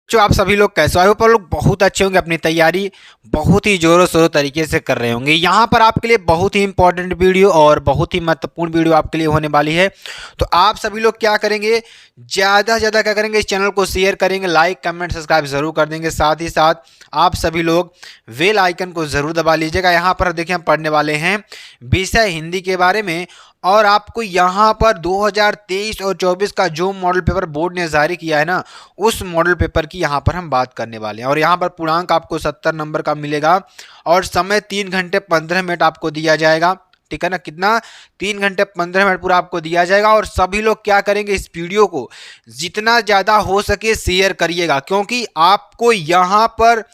जो आप सभी लोग कैसे हो, पर लोग बहुत अच्छे होंगे, अपनी तैयारी बहुत ही जोरों शोरों तरीके से कर रहे होंगे। यहाँ पर आपके लिए बहुत ही इंपॉर्टेंट वीडियो और बहुत ही महत्वपूर्ण वीडियो आपके लिए होने वाली है। तो आप सभी लोग क्या करेंगे, ज़्यादा से ज़्यादा क्या करेंगे, इस चैनल को शेयर करेंगे, लाइक कमेंट सब्सक्राइब जरूर कर देंगे। साथ ही साथ आप सभी लोग बेल आइकन को जरूर दबा लीजिएगा। यहाँ पर देखिए हम पढ़ने वाले हैं विषय हिंदी के बारे में, और आपको यहाँ पर 2023 और 24 का जो मॉडल पेपर बोर्ड ने जारी किया है ना, उस मॉडल पेपर की यहाँ पर हम बात करने वाले हैं। और यहाँ पर पूर्णांक आपको 70 नंबर का मिलेगा और समय 3 घंटे 15 मिनट आपको दिया जाएगा। ठीक है ना, कितना, 3 घंटे 15 मिनट पूरा आपको दिया जाएगा। और सभी लोग क्या करेंगे, इस वीडियो को जितना ज़्यादा हो सके शेयर करिएगा, क्योंकि आपको यहाँ पर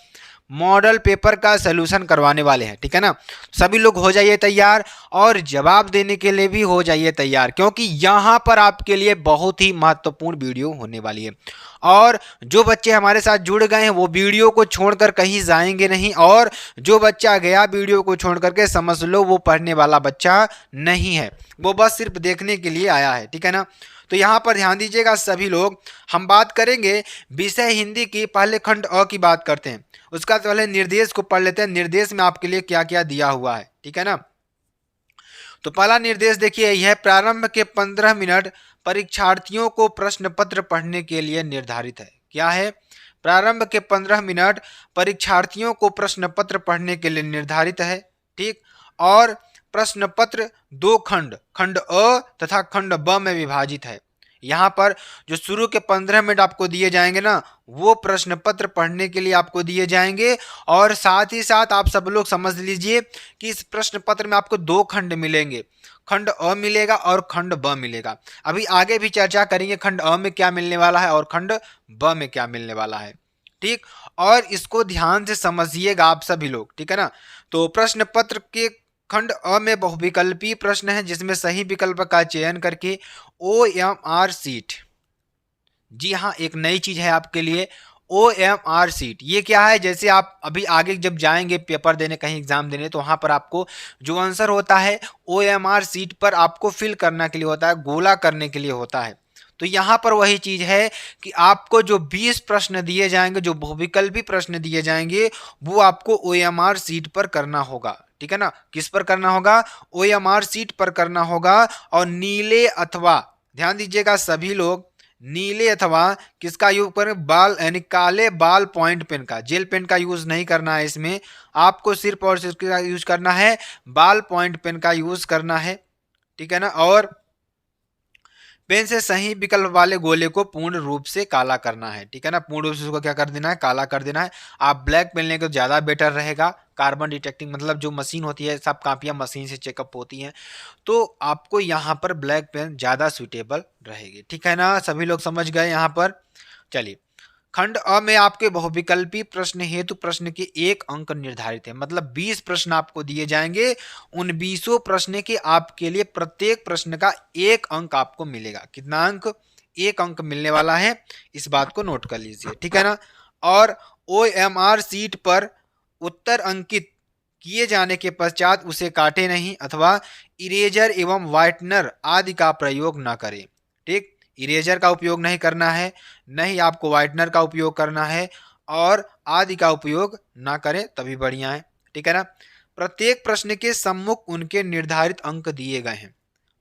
मॉडल पेपर का सलूशन करवाने वाले हैं। ठीक है ना, सभी लोग हो जाइए तैयार और जवाब देने के लिए भी हो जाइए तैयार, क्योंकि यहाँ पर आपके लिए बहुत ही महत्वपूर्ण वीडियो होने वाली है। और जो बच्चे हमारे साथ जुड़ गए हैं वो वीडियो को छोड़कर कहीं जाएंगे नहीं, और जो बच्चा गया वीडियो को छोड़ करके समझ लो वो पढ़ने वाला बच्चा नहीं है, वो बस सिर्फ देखने के लिए आया है। ठीक है ना, तो यहाँ पर ध्यान दीजिएगा सभी लोग। हम बात करेंगे विषय हिंदी की, पहले खंड अ की बात करते हैं, उसका पहले निर्देश को पढ़ लेते हैं। निर्देश में आपके लिए क्या क्या दिया हुआ है, ठीक है ना। तो पहला निर्देश देखिए, यह प्रारंभ के 15 मिनट परीक्षार्थियों को प्रश्न पत्र पढ़ने के लिए निर्धारित है। क्या है, प्रारंभ के 15 मिनट परीक्षार्थियों को प्रश्न पत्र पढ़ने के लिए निर्धारित है। ठीक, और प्रश्न पत्र दो खंड, खंड अ तथा खंड ब में विभाजित है। यहाँ पर जो शुरू के 15 मिनट आपको दिए जाएंगे ना, वो प्रश्न पत्र पढ़ने के लिए आपको दिए जाएंगे। और साथ ही साथ आप सब लोग समझ लीजिए कि इस प्रश्न पत्र में आपको दो खंड मिलेंगे, खंड अ मिलेगा और खंड ब मिलेगा। अभी आगे भी चर्चा करेंगे खंड अ में क्या मिलने वाला है और खंड ब में क्या मिलने वाला है। ठीक, और इसको ध्यान से समझिएगा आप सभी लोग। ठीक है ना, तो प्रश्न पत्र के खंड अ में बहुविकल्पीय प्रश्न है, जिसमें सही विकल्प का चयन करके OMR सीट, जी हाँ एक नई चीज है आपके लिए OMR सीट। ये क्या है, जैसे आप अभी आगे जब जाएंगे पेपर देने, कहीं एग्जाम देने, तो वहां पर आपको जो आंसर होता है OMR सीट पर आपको फिल करने के लिए होता है, गोला करने के लिए होता है। तो यहाँ पर वही चीज है कि आपको जो 20 प्रश्न दिए जाएंगे, जो बहुविकल्पी प्रश्न दिए जाएंगे, वो आपको OMR सीट पर करना होगा। ठीक है ना, किस पर करना होगा, OMR सीट पर करना होगा। और नीले अथवा, ध्यान दीजिएगा सभी लोग, नीले अथवा किसका यूज करें, बाल यानी काले बाल पॉइंट पेन का, जेल पेन का यूज नहीं करना है इसमें, आपको सिर्फ और सिर्फ किसका यूज करना है, बाल पॉइंट पेन का यूज करना है। ठीक है ना, और पेन से सही विकल्प वाले गोले को पूर्ण रूप से काला करना है। ठीक है ना, पूर्ण रूप से उसको क्या कर देना है, काला कर देना है। आप ब्लैक पेन लेंगे तो ज़्यादा बेटर रहेगा। कार्बन डिटेक्टिंग मतलब जो मशीन होती है, सब कापियाँ मशीन से चेकअप होती हैं, तो आपको यहाँ पर ब्लैक पेन ज़्यादा सुटेबल रहेगी। ठीक है ना, सभी लोग समझ गए यहाँ पर। चलिए, खंड अ में आपके बहुविकल्पी प्रश्न हेतु प्रश्न के 1 अंक निर्धारित है, मतलब 20 प्रश्न आपको दिए जाएंगे। उन 20 प्रश्न के आपके लिए प्रत्येक प्रश्न का 1 अंक आपको मिलेगा। कितना अंक, 1 अंक मिलने वाला है, इस बात को नोट कर लीजिए। ठीक है ना, और OMR सीट पर उत्तर अंकित किए जाने के पश्चात उसे काटे नहीं, अथवा इरेजर एवं व्हाइटनर आदि का प्रयोग न करें। ठीक, इरेजर का उपयोग नहीं करना है, नहीं आपको व्हाइटनर का उपयोग करना है, और आदि का उपयोग ना करें तभी बढ़िया है। ठीक है ना, प्रत्येक प्रश्न के सम्मुख उनके निर्धारित अंक दिए गए हैं।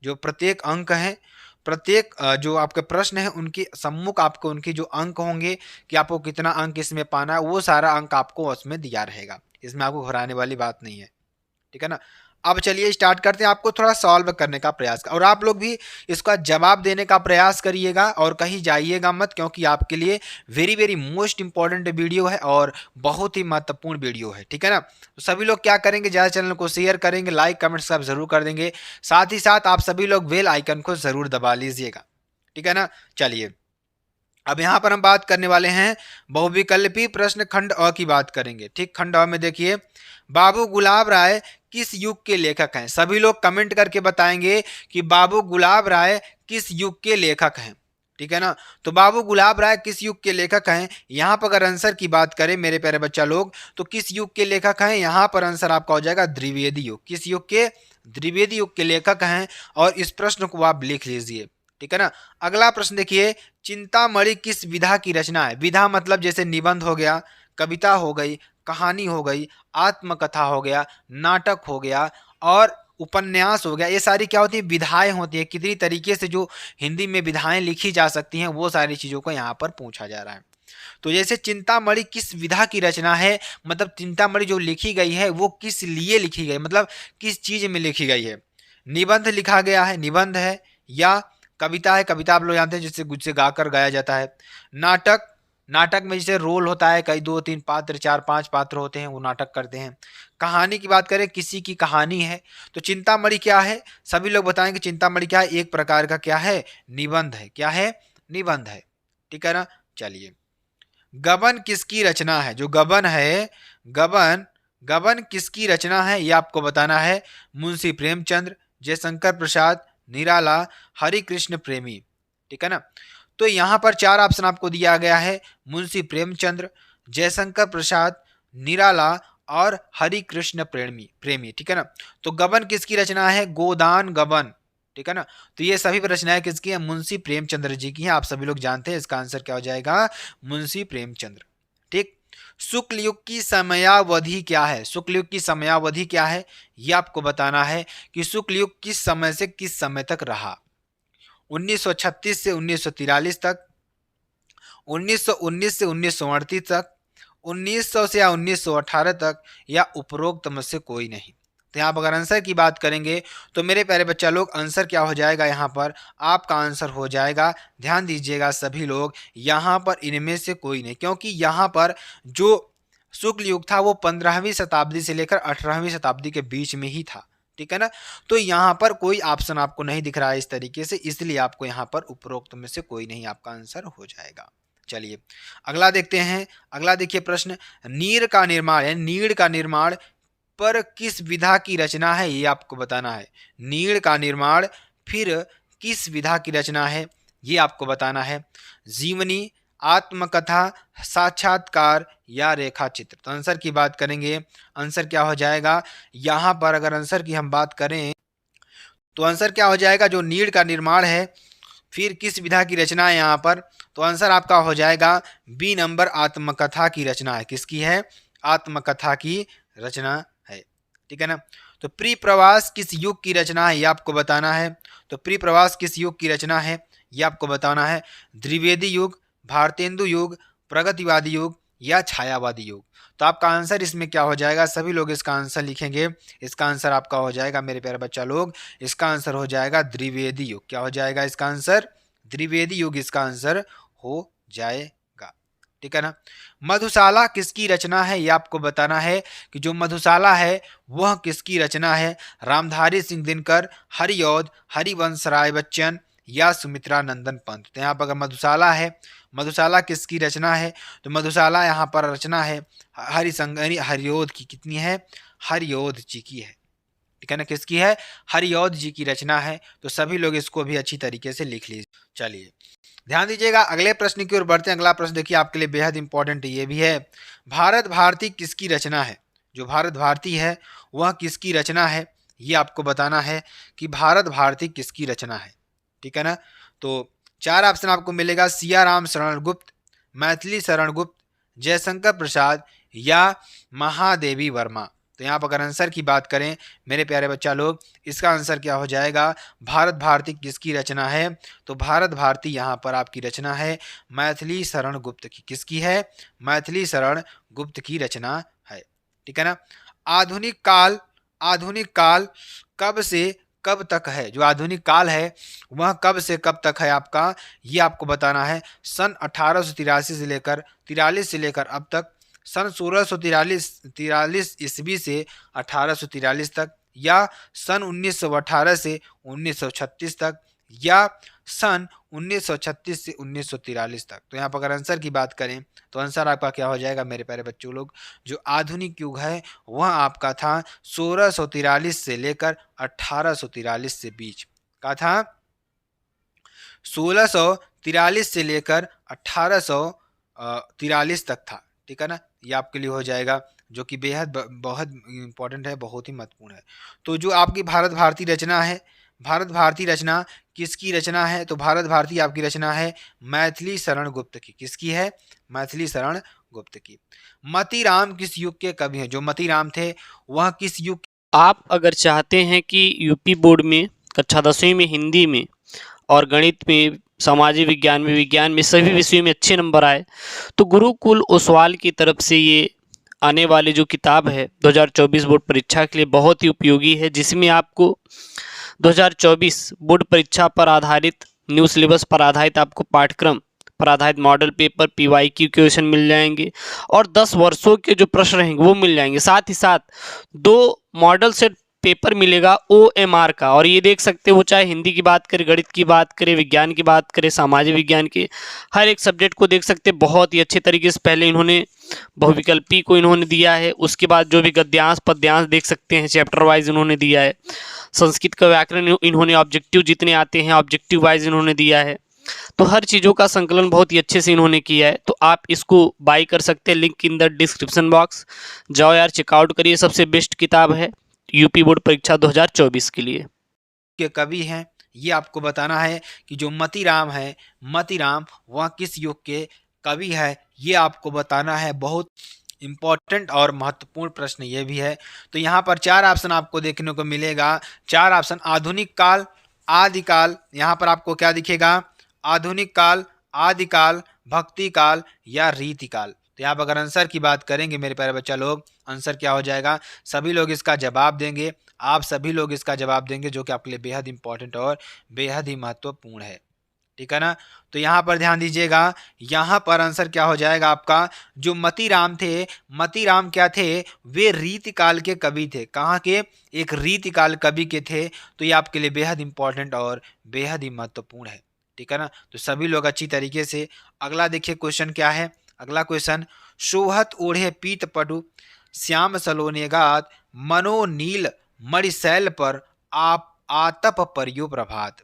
जो प्रत्येक अंक है, प्रत्येक जो आपके प्रश्न है उनके सम्मुख आपको उनके जो अंक होंगे, कि आपको कितना अंक इसमें पाना है, वो सारा अंक आपको उसमें दिया रहेगा। इसमें आपको घबराने वाली बात नहीं है। ठीक है ना, अब चलिए स्टार्ट करते हैं। आपको थोड़ा सॉल्व करने का प्रयास, और आप लोग भी इसका जवाब देने का प्रयास करिएगा और कहीं जाइएगा मत, क्योंकि आपके लिए very very most important video है और बहुत ही महत्वपूर्ण वीडियो है। ठीक है ना, तो सभी लोग क्या करेंगे, ज़्यादा चैनल को शेयर करेंगे, लाइक कमेंट सब जरूर कर देंगे। साथ ही साथ आप सभी लोग बेल आइकन को जरूर दबा लीजिएगा। ठीक है ना, चलिए अब यहाँ पर हम बात करने वाले हैं बहुविकल्पी प्रश्न खंड अ की बात करेंगे। ठीक, खंड अ में देखिए, बाबू गुलाब राय किस युग के लेखक हैं। सभी लोग कमेंट करके बताएंगे कि बाबू गुलाब राय किस युग के लेखक हैं। ठीक है ना, तो बाबू गुलाब राय किस युग के लेखक हैं। यहाँ पर अगर आंसर की बात करें मेरे प्यारे बच्चा लोग, तो किस युग के लेखक हैं, यहाँ पर आंसर आपका हो जाएगा द्विवेदी युग। किस युग के, द्विवेदी युग के लेखक हैं। और इस प्रश्न को आप लिख लीजिए। ठीक है ना। अगला प्रश्न देखिए, चिंतामणि किस विधा की रचना है? विधा मतलब जैसे निबंध हो गया, कविता हो गई, कहानी हो गई, आत्मकथा हो गया, नाटक हो गया और उपन्यास हो गया। ये सारी क्या होती है? विधाएं होती है। कितनी तरीके से जो हिंदी में विधाएं लिखी जा सकती हैं, वो सारी चीजों को यहाँ पर पूछा जा रहा है। तो जैसे चिंतामणि किस विधा की रचना है, मतलब चिंतामणि जो लिखी गई है वो किस लिए लिखी गई, मतलब किस चीज में लिखी गई है? निबंध लिखा गया है, निबंध है, या कविता है, कविता आप लोग जानते हैं जिससे गुस्से गाकर गाया जाता है। नाटक, नाटक में जैसे रोल होता है, कई 2-3 पात्र, 4-5 पात्र होते हैं, वो नाटक करते हैं। कहानी की बात करें, किसी की कहानी है। तो चिंतामणि क्या है? सभी लोग बताएंगे चिंतामणि क्या है? एक प्रकार का क्या है? निबंध है। क्या है? निबंध है। ठीक है ना। चलिए, गबन किसकी रचना है? जो गबन है, गबन, गबन किसकी रचना है ये आपको बताना है। मुंशी प्रेमचंद्र, जयशंकर प्रसाद, निराला, हरि कृष्ण प्रेमी। ठीक है ना। तो यहाँ पर चार ऑप्शन आपको दिया गया है, मुंशी प्रेमचंद्र, जयशंकर प्रसाद, निराला और हरि कृष्ण प्रेमी प्रेमी। ठीक है ना। तो गबन किसकी रचना है? गोदान गबन। ठीक है ना। तो ये सभी रचनाएं किसकी है? मुंशी प्रेमचंद्र जी की हैं। आप सभी लोग जानते हैं, इसका आंसर क्या हो जाएगा? मुंशी प्रेमचंद्र। ठीक। शुक्ल युग की समयावधि क्या है? शुक्ल युग की समयावधि क्या है ये आपको बताना है कि शुक्ल युग किस समय से किस समय तक रहा। 1936 से 1943 तक, 1919 से 1938 तक, 1900 से या 1918 तक, या उपरोक्त में से कोई नहीं। तो यहाँ पर अगर आंसर की बात करेंगे तो मेरे प्यारे बच्चा लोग, आंसर क्या हो जाएगा? यहाँ पर आपका आंसर हो जाएगा, ध्यान दीजिएगा सभी लोग, यहाँ पर इनमें से कोई नहीं, क्योंकि यहाँ पर जो शुक्ल युग था वो 15वीं शताब्दी से लेकर 18वीं शताब्दी के बीच में ही था। ठीक है ना। तो यहाँ पर कोई ऑप्शन आपको नहीं दिख रहा है इस तरीके से, इसलिए आपको यहाँ पर उपरोक्त में से कोई नहीं आपका आंसर हो जाएगा। चलिए अगला देखते हैं। अगला देखिए प्रश्न, नीर का निर्माण है, नीड़ का निर्माण पर किस विधा की रचना है ये आपको बताना है। नीड़ का निर्माण फिर किस विधा की रचना है ये आपको बताना है। जीवनी, आत्मकथा, साक्षात्कार या रेखा चित्र। तो आंसर की बात करेंगे, आंसर क्या हो जाएगा? यहाँ पर अगर आंसर की हम बात करें तो आंसर क्या हो जाएगा? जो नीड़ का निर्माण है फिर किस विधा की रचना है यहाँ पर, तो आंसर आपका हो जाएगा बी नंबर, आत्मकथा की रचना है। किसकी है? आत्मकथा की रचना है। ठीक है ना। तो प्री प्रवास किस युग की रचना है ये आपको बताना है। तो प्री प्रवास किस युग की रचना है ये आपको बताना है। द्विवेदी युग, भारतेंदु युग, प्रगतिवादी युग या छायावादी युग। तो आपका आंसर इसमें क्या हो जाएगा? सभी लोग इसका आंसर लिखेंगे। इसका आंसर आपका हो जाएगा मेरे प्यारे बच्चा लोग, इसका आंसर हो जाएगा द्विवेदी युग। क्या हो जाएगा इसका आंसर? द्विवेदी युग इसका आंसर हो जाएगा। ठीक है ना। मधुशाला किसकी रचना है ये आपको बताना है कि जो मधुशाला है वह किसकी रचना है। रामधारी सिंह दिनकर, हरिऔध, हरिवंश राय बच्चन या सुमित्रा नंदन पंत। तो यहाँ पर अगर मधुशाला है, मधुशाला किसकी रचना है? तो मधुशाला यहाँ पर रचना है हरिऔध की। कितनी है? हरिऔध जी की है। ठीक है ना। किसकी है? हरिऔध जी की रचना है। तो सभी लोग इसको भी अच्छी तरीके से लिख लीजिए। चलिए ध्यान दीजिएगा, अगले प्रश्न की ओर बढ़ते हैं। अगला प्रश्न देखिए आपके लिए बेहद इंपॉर्टेंट ये भी है। भारत भारती किसकी रचना है? जो भारत भारती है वह किसकी रचना है ये आपको बताना है कि भारत भारती किसकी रचना है। ठीक है ना। तो चार ऑप्शन आपको मिलेगा, सियाराम शरण गुप्त, मैथिली शरण गुप्त, जयशंकर प्रसाद या महादेवी वर्मा। तो यहाँ पर अगर आंसर की बात करें मेरे प्यारे बच्चा लोग, इसका आंसर क्या हो जाएगा? भारत भारती किसकी रचना है? तो भारत भारती यहाँ पर आपकी रचना है मैथिली शरण गुप्त की। किसकी है? मैथिली शरण गुप्त की रचना है। ठीक है ना। आधुनिक काल, आधुनिक काल कब से कब तक है? जो आधुनिक काल है वह कब से कब तक है आपका, ये आपको बताना है। सन 1883 से लेकर 43 से लेकर अब तक, सन 1643 ईस्वी से 1843 तक, या सन 1918 से 1936 तक, या सन 1936 से 1943 तक। तो यहाँ पर अगर आंसर की बात करें तो आंसर आपका क्या हो जाएगा मेरे प्यारे बच्चों लोग? जो आधुनिक युग है वह आपका था 1643 से लेकर 1843 से बीच का था। 1643 से लेकर 1843 तक था। ठीक है ना। ये आपके लिए हो जाएगा, जो कि बेहद बहुत इंपॉर्टेंट है, बहुत ही महत्वपूर्ण है। तो जो आपकी भारत भारती रचना है, भारत भारती रचना किसकी रचना है? तो भारत भारती आपकी रचना है मैथिली शरण गुप्त की। किसकी है? मैथिली शरण गुप्त की। मतीराम किस युग के कवि हैं? जो मतीराम थे वह किस युग? आप अगर चाहते हैं कि यूपी बोर्ड में कक्षा 10वीं में हिंदी में और गणित में, सामाजिक विज्ञान में सभी विषयों में अच्छे नंबर आए, तो गुरुकुल ओसवाल की तरफ से ये आने वाली जो किताब है 2024 बोर्ड परीक्षा के लिए बहुत ही उपयोगी है, जिसमें आपको 2024 बोर्ड परीक्षा पर आधारित, न्यू सिलेबस पर आधारित आपको पाठ्यक्रम पर आधारित मॉडल पेपर, PYQ क्वेश्चन मिल जाएंगे और 10 वर्षों के जो प्रश्न रहेंगे वो मिल जाएंगे। साथ ही साथ 2 मॉडल सेट पेपर मिलेगा OMR का, और ये देख सकते हो चाहे हिंदी की बात करें, गणित की बात करें, विज्ञान की बात करें, सामाजिक विज्ञान के हर एक सब्जेक्ट को देख सकते हैं बहुत ही अच्छे तरीके से। पहले इन्होंने बहुविकल्पी को इन्होंने दिया है, उसके बाद जो भी गद्यांश पद्यांश देख सकते हैं चैप्टर वाइज इन्होंने दिया है। संस्कृत का व्याकरण इन्होंने ऑब्जेक्टिव जितने आते हैं ऑब्जेक्टिव वाइज इन्होंने दिया है। तो हर चीज़ों का संकलन बहुत ही अच्छे से इन्होंने किया है, तो आप इसको बाई कर सकते हैं, link in the description box. जाओ यार, चेकआउट करिए, सबसे बेस्ट किताब है यूपी बोर्ड परीक्षा 2024 के लिए। के कवि हैं ये आपको बताना है कि जो मतीराम है, मतीराम वह किस युग के कवि है ये आपको बताना है। बहुत इम्पोर्टेंट और महत्वपूर्ण प्रश्न ये भी है। तो यहाँ पर 4 ऑप्शन आपको देखने को मिलेगा। 4 ऑप्शन आधुनिक काल, आदिकाल, यहाँ पर आपको क्या दिखेगा? आधुनिक काल, आदिकाल, भक्ति काल या रीतिकाल। तो यहाँ पर अगर आंसर की बात करेंगे मेरे प्यारे बच्चा लोग, आंसर क्या हो जाएगा? सभी लोग इसका जवाब देंगे, आप सभी लोग इसका जवाब देंगे, जो कि आपके लिए बेहद इंपॉर्टेंट और बेहद ही महत्वपूर्ण है। ठीक है ना? तो यहाँ पर ध्यान दीजिएगा, यहाँ पर आंसर क्या हो जाएगा आपका? जो मतीराम थे, मतीराम क्या थे? वे रीतिकाल के कवि थे। कहाँ के? एक रीतिकाल कवि के थे। तो ये आपके लिए बेहद इंपॉर्टेंट और बेहद ही महत्वपूर्ण है। ठीक है ना? तो सभी लोग अच्छी तरीके से। अगला देखिए क्वेश्चन क्या है। अगला क्वेश्चन, शोहत ओढ़े पीत पटु श्याम सलोने गात मनो नील मणिशैल पर आप आतप परियो प्रभात।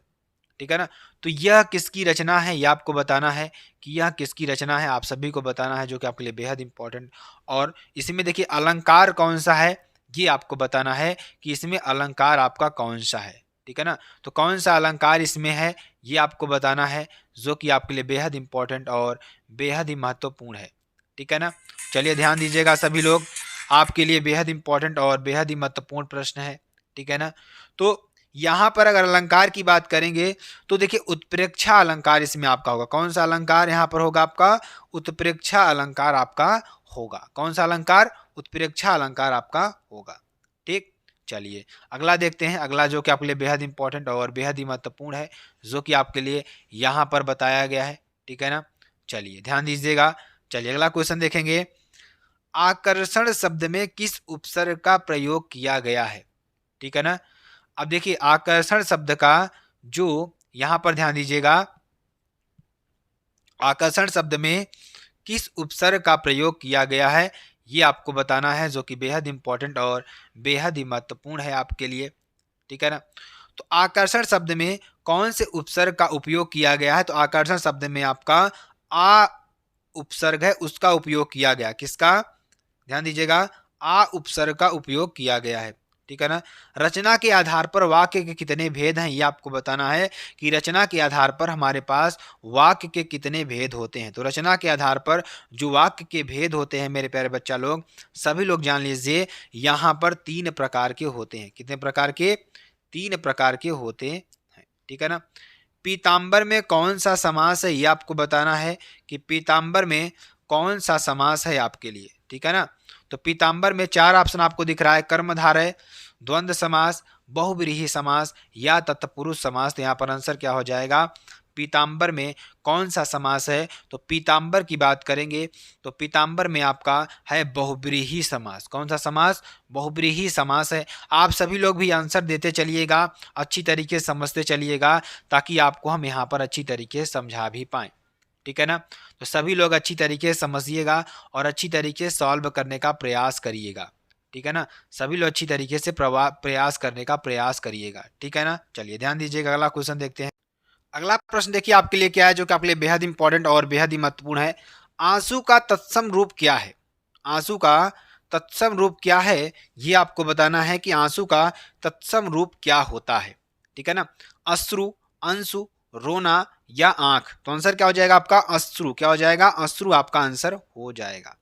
ठीक है ना? तो यह किसकी रचना है ये आपको बताना है कि यह किसकी रचना है, आप सभी को बताना है, जो कि आपके लिए बेहद इंपॉर्टेंट। और इसमें देखिए अलंकार कौन सा है ये आपको बताना है कि इसमें अलंकार आपका कौन सा है। ठीक है ना? तो कौन सा अलंकार इसमें है ये आपको बताना है, जो कि आपके लिए बेहद इंपॉर्टेंट और बेहद ही महत्वपूर्ण है। ठीक है ना? चलिए ध्यान दीजिएगा सभी लोग, आपके लिए बेहद इंपॉर्टेंट और बेहद ही महत्वपूर्ण प्रश्न है। ठीक है ना? तो यहाँ पर अगर अलंकार की बात करेंगे तो देखिए उत्प्रेक्षा अलंकार इसमें आपका होगा। कौन सा अलंकार यहाँ पर होगा आपका? उत्प्रेक्षा अलंकार आपका होगा। कौन सा अलंकार? उत्प्रेक्षा अलंकार आपका होगा। ठीक, चलिए अगला देखते हैं। अगला जो कि आपके लिए बेहद इंपॉर्टेंट और बेहद ही महत्वपूर्ण है, जो कि आपके लिए यहाँ पर बताया गया है। ठीक है ना? चलिए ध्यान दीजिएगा। चलिए अगला क्वेश्चन देखेंगे। आकर्षण शब्द में किस उपसर्ग का प्रयोग किया गया है? ठीक है ना? अब देखिए आकर्षण शब्द का जो यहां पर ध्यान दीजिएगा, आकर्षण शब्द में किस उपसर्ग का प्रयोग किया गया है ये आपको बताना है, जो कि बेहद इंपॉर्टेंट और बेहद ही महत्वपूर्ण है आपके लिए। ठीक है ना? तो आकर्षण शब्द में कौन से उपसर्ग का उपयोग किया गया है? तो आकर्षण शब्द में आपका आ उपसर्ग है, उसका उपयोग किया गया। किसका? ध्यान दीजिएगा, आ उपसर्ग का उपयोग किया गया है। ठीक है ना? रचना के आधार पर वाक्य के कितने भेद हैं ये आपको बताना है कि रचना के आधार पर हमारे पास वाक्य के कितने भेद होते हैं। तो रचना के आधार पर जो वाक्य के भेद होते हैं मेरे प्यारे बच्चा लोग, सभी लोग जान लीजिए, यहाँ पर 3 प्रकार के होते हैं। कितने प्रकार के? 3 प्रकार के होते हैं। ठीक है ना? पीताम्बर में कौन सा समास है ये आपको बताना है कि पीताम्बर में कौन सा समास है आपके लिए। ठीक है ना? तो पीताम्बर में 4 ऑप्शन आपको दिख रहा है, कर्मधारय, द्वंद्व समास, बहुव्रीहि समास या तत्पुरुष समास। तो यहाँ पर आंसर क्या हो जाएगा? पीताम्बर में कौन सा समास है? तो पीताम्बर की बात करेंगे तो पीताम्बर में आपका है बहुव्रीहि समास। कौन सा समास? बहुव्रीहि समास है। आप सभी लोग भी आंसर देते चलिएगा, अच्छी तरीके से समझते चलिएगा, ताकि आपको हम यहाँ पर अच्छी तरीके से समझा भी पाएँ। ठीक है ना? तो सभी लोग अच्छी तरीके से समझिएगा और अच्छी तरीके से सॉल्व करने का प्रयास करिएगा। ठीक है ना? सभी लोग अच्छी तरीके से प्रयास करने का प्रयास करिएगा। ठीक है ना? चलिए ध्यान दीजिएगा, अगला क्वेश्चन देखते हैं। अगला प्रश्न देखिए आपके लिए क्या है, जो कि आपके लिए बेहद इंपॉर्टेंट और बेहद ही महत्वपूर्ण है। आंसू का तत्सम रूप क्या है? आंसू का तत्सम रूप क्या है ये आपको बताना है कि आंसू का तत्सम रूप क्या होता है। ठीक है ना। अश्रु, अंशु, रोना या आंख, तो आंसर क्या हो जाएगा आपका अश्रु, क्या हो जाएगा अश्रु आपका आंसर हो जाएगा,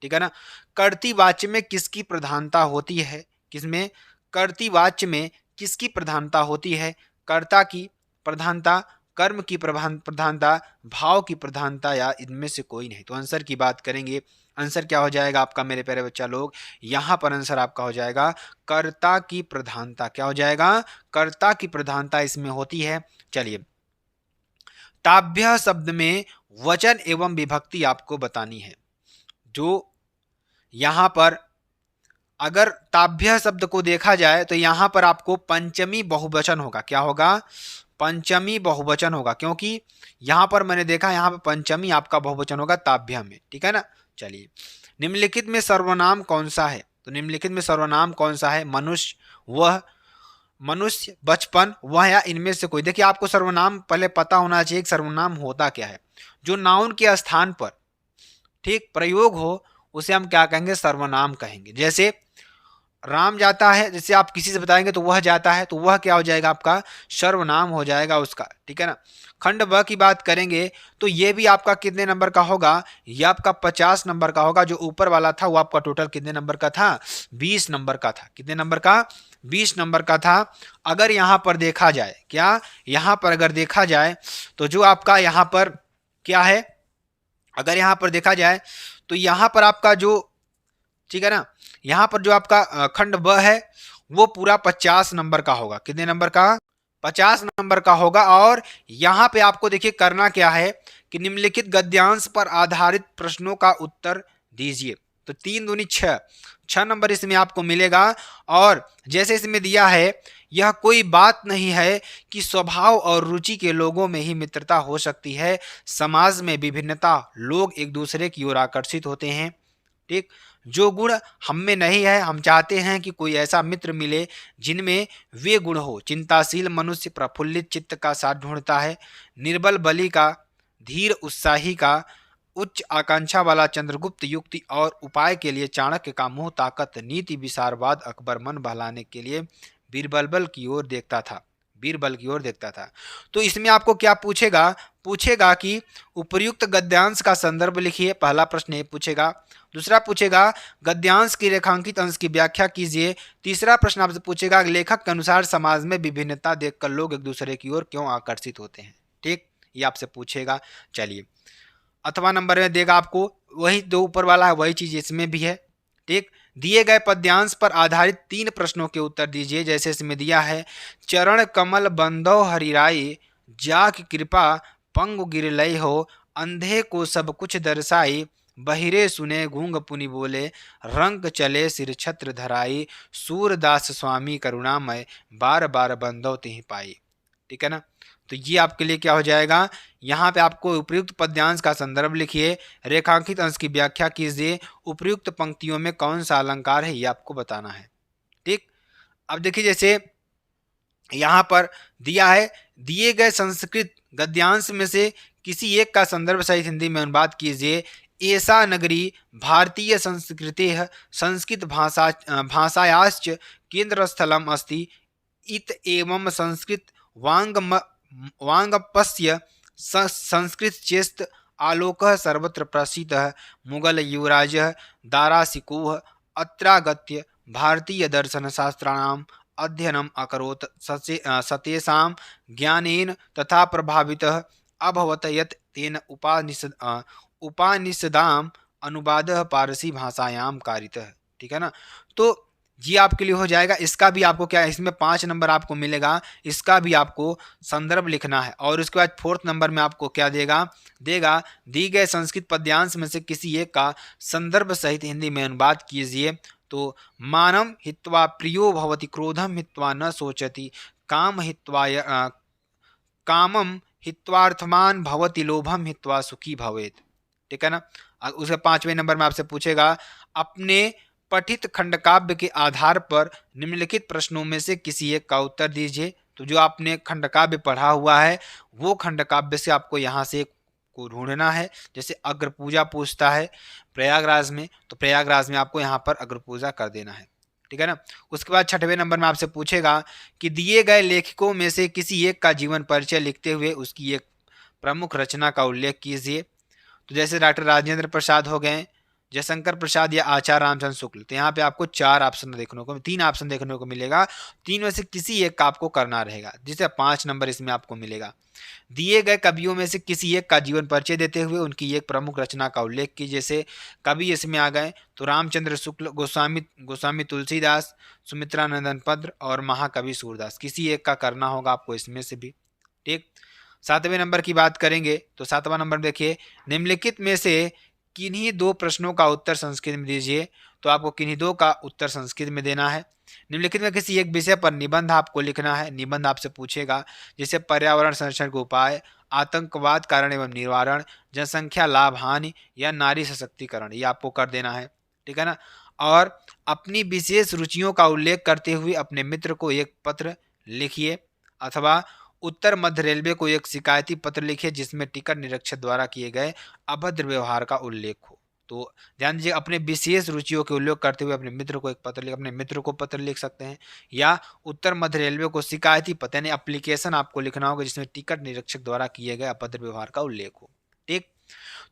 ठीक है ना। कर्तरी वाच्य में किसकी प्रधानता होती है, किसमें, कर्तरी वाच्य में किसकी प्रधानता होती है, कर्ता की प्रधानता, कर्म की प्रधानता, भाव की प्रधानता या इनमें से कोई नहीं। तो आंसर की बात करेंगे, आंसर क्या हो जाएगा आपका मेरे प्यारे बच्चा लोग, यहां पर आंसर आपका हो जाएगा कर्ता की प्रधानता, क्या हो जाएगा कर्ता की प्रधानता इसमें होती है। चलिए, ताभ्य शब्द में वचन एवं विभक्ति आपको बतानी है। जो यहां पर अगर ताभ्य शब्द को देखा जाए तो यहां पर आपको पंचमी बहुवचन होगा, क्या होगा पंचमी बहुवचन होगा, क्योंकि यहां पर मैंने देखा यहां पर पंचमी आपका बहुवचन होगा ताभ्य में, ठीक है ना। चलिए, निम्नलिखित में सर्वनाम कौन सा है, तो निम्नलिखित में सर्वनाम कौन सा है, मनुष्य, वह, मनुष्य, बचपन, वह या इनमें से कोई। देखिए, आपको सर्वनाम पहले पता होना चाहिए कि सर्वनाम होता क्या है। जो नाउन के स्थान पर ठीक प्रयोग हो उसे हम क्या कहेंगे, सर्वनाम कहेंगे। जैसे राम जाता है, जैसे आप किसी से बताएंगे तो वह जाता है, तो वह क्या हो जाएगा आपका सर्वनाम हो जाएगा उसका, ठीक है ना। खंड ब की बात करेंगे तो ये भी आपका कितने नंबर का होगा, ये आपका 50 नंबर का होगा। जो ऊपर वाला था वो आपका टोटल कितने नंबर का था, 20 नंबर का था। कितने नंबर का, 20 नंबर का था। अगर यहां पर देखा जाए, क्या यहां पर अगर देखा जाए तो जो आपका यहां पर क्या है, अगर यहां पर देखा जाए तो यहां पर आपका जो, ठीक है ना, यहां पर जो आपका खंड ब है वो पूरा 50 नंबर का होगा। कितने नंबर का, 50 नंबर का होगा। और यहां पे आपको देखिए करना क्या है कि निम्नलिखित गद्यांश पर आधारित प्रश्नों का उत्तर दीजिए। तो 3 दूनी 6, 6 नंबर इसमें आपको मिलेगा। और जैसे इसमें दिया है, यह कोई बात नहीं है कि स्वभाव और रुचि के लोगों में ही मित्रता हो सकती है, समाज में विभिन्नता, लोग एक दूसरे की ओर आकर्षित होते हैं, ठीक। जो गुण हम में नहीं है, हम चाहते हैं कि कोई ऐसा मित्र मिले जिनमें वे गुण हो। चिंताशील मनुष्य प्रफुल्लित चित्त का साथ ढूंढता है, निर्बल बलि का, धीर उत्साही का, उच्च आकांक्षा वाला चंद्रगुप्त युक्ति और उपाय के लिए चाणक्य का मुंह ताकत, नीति विसारवाद अकबर मन बहलाने के लिए बीरबल की ओर देखता था, बीरबल की ओर देखता था। तो इसमें आपको क्या पूछेगा, पूछेगा कि उपर्युक्त गद्यांश का संदर्भ लिखिए, पहला प्रश्न ये पूछेगा। दूसरा पूछेगा गद्यांश की रेखांकित अंश की व्याख्या कीजिए। तीसरा प्रश्न आपसे पूछेगा लेखक के अनुसार समाज में विभिन्नता देखकर लोग एक दूसरे की ओर क्यों आकर्षित होते हैं, ठीक, ये आपसे पूछेगा। चलिए, अथवा नंबर में देगा आपको, वही जो ऊपर वाला है वही चीज इसमें भी है, ठीक। दिए गए पद्यांश पर आधारित 3 प्रश्नों के उत्तर दीजिए। जैसे इसमें दिया है, चरण कमल बंदो हरिराई, जाक कृपा पंगु गिरलई हो, अंधे को सब कुछ दर्शाई, बहिरे सुने गूंग पुनि बोले, रंग चले सिर छत्र धराई, सूरदास स्वामी करुणामय, बार बार बंदो तिहि पाई, ठीक है ना। तो ये आपके लिए क्या हो जाएगा, यहाँ पे आपको उपयुक्त पद्यांश का संदर्भ लिखिए, रेखांकित अंश की व्याख्या कीजिए, उपयुक्त पंक्तियों में कौन सा अलंकार है ये आपको बताना है, ठीक। अब देखिए, जैसे यहाँ पर दिया है, दिए गए संस्कृत गद्यांश में से किसी एक का संदर्भ सहित हिंदी में अनुवाद कीजिए। एषा नगरी भारतीय संस्कृति संस्कृत भाषायाश्च केंद्रस्थलम अस्ति, इत एवं संस्कृत वाङ्मयस्य संस्कृत चेस्त आलोकः सर्वत्र प्रसिद्धः, मुगल युवराजः दारासिकोः अत्रागत्य भारतीय दर्शन शास्त्राणाम् अध्ययनम् अकरोत्, सतेषां ज्ञानेन तथा प्रभावितः अभवत् यत् तेन उपानिषदाम् अनुवादः पारसी भाषायां कारितः, ठीक है ना। तो ये आपके लिए हो जाएगा। इसका भी आपको क्या है, इसमें 5 नंबर आपको मिलेगा, इसका भी आपको संदर्भ लिखना है। और उसके बाद 4th नंबर में आपको क्या देगा, दी गए संस्कृत पद्यांश में से किसी एक का संदर्भ सहित हिंदी में अनुवाद कीजिए। तो मानम हित्वा प्रियो भवति, क्रोधम हित्वा न सोचति, कामम हित्वार्थमान भवति, लोभम हित्वा सुखी भवेत, ठीक है ना। उसके 5वें नंबर में आपसे पूछेगा, अपने पठित खंडकाव्य के आधार पर निम्नलिखित प्रश्नों में से किसी एक का उत्तर दीजिए। तो जो आपने खंडकाव्य पढ़ा हुआ है वो खंडकाव्य से आपको यहाँ से को ढूंढना है। जैसे अग्र पूजा पूछता है प्रयागराज में, तो प्रयागराज में आपको यहाँ पर अग्र पूजा कर देना है। ठीक है ना। उसके बाद 6वें नंबर में आपसे पूछेगा कि दिए गए लेखकों में से किसी एक का जीवन परिचय लिखते हुए उसकी एक प्रमुख रचना का उल्लेख कीजिए। तो जैसे डॉक्टर राजेंद्र प्रसाद हो गए, जयशंकर प्रसाद या आचार्य रामचंद्र शुक्ल। तो यहाँ पे आपको 3 ऑप्शन देखने को मिलेगा। 3 में से किसी एक का आपको करना रहेगा, जिसे 5 नंबर इसमें आपको मिलेगा। दिए गए कवियों में से किसी एक का जीवन परिचय देते हुए उनकी एक प्रमुख रचना का उल्लेख कीजिए। जैसे कवि इसमें आ गए तो रामचंद्र शुक्ल, गोस्वामी तुलसीदास, सुमित्रानंदन पद्र और महाकवि सूरदास। किसी एक का करना होगा आपको इसमें से भी। ठीक। 7वें नंबर की बात करेंगे तो 7वां नंबर देखिए, निम्नलिखित में से किन्हीं 2 प्रश्नों का उत्तर संस्कृत में दीजिए। तो आपको किन्हीं 2 का उत्तर संस्कृत में देना है। निम्नलिखित में किसी एक विषय पर निबंध आपको लिखना है। निबंध आपसे पूछेगा जैसे पर्यावरण संरक्षण के उपाय, आतंकवाद कारण एवं निवारण, जनसंख्या लाभ हानि या नारी सशक्तिकरण। ये आपको कर देना है, ठीक है ना। और अपनी विशेष रुचियों का उल्लेख करते हुए अपने मित्र को एक पत्र लिखिए, अथवा उत्तर मध्य रेलवे को एक शिकायती पत्र लिखिए जिसमें टिकट निरीक्षक द्वारा किए गए अभद्र व्यवहार का उल्लेख हो। तो ध्यान दीजिए, अपने विशेष रुचियों के उल्लेख करते हुए अपने मित्र को एक पत्र लिख अपने मित्र को पत्र लिख सकते हैं, या उत्तर मध्य रेलवे को शिकायती पत्र यानी एप्लीकेशन आपको लिखना होगा जिसमें टिकट निरीक्षक द्वारा किए गए अभद्र व्यवहार का उल्लेख हो। ठीक।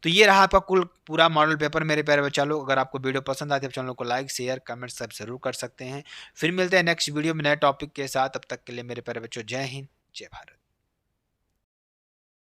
तो ये रहा आपका कुल पूरा मॉडल पेपर मेरे प्यारे बच्चा लोग। अगर आपको वीडियो पसंद आती है तो चैनल को लाइक शेयर कमेंट सब जरूर कर सकते हैं। फिर मिलते हैं नेक्स्ट वीडियो में नए टॉपिक के साथ। तब तक के लिए मेरे प्यारे बच्चों, जय हिंद जय भारत।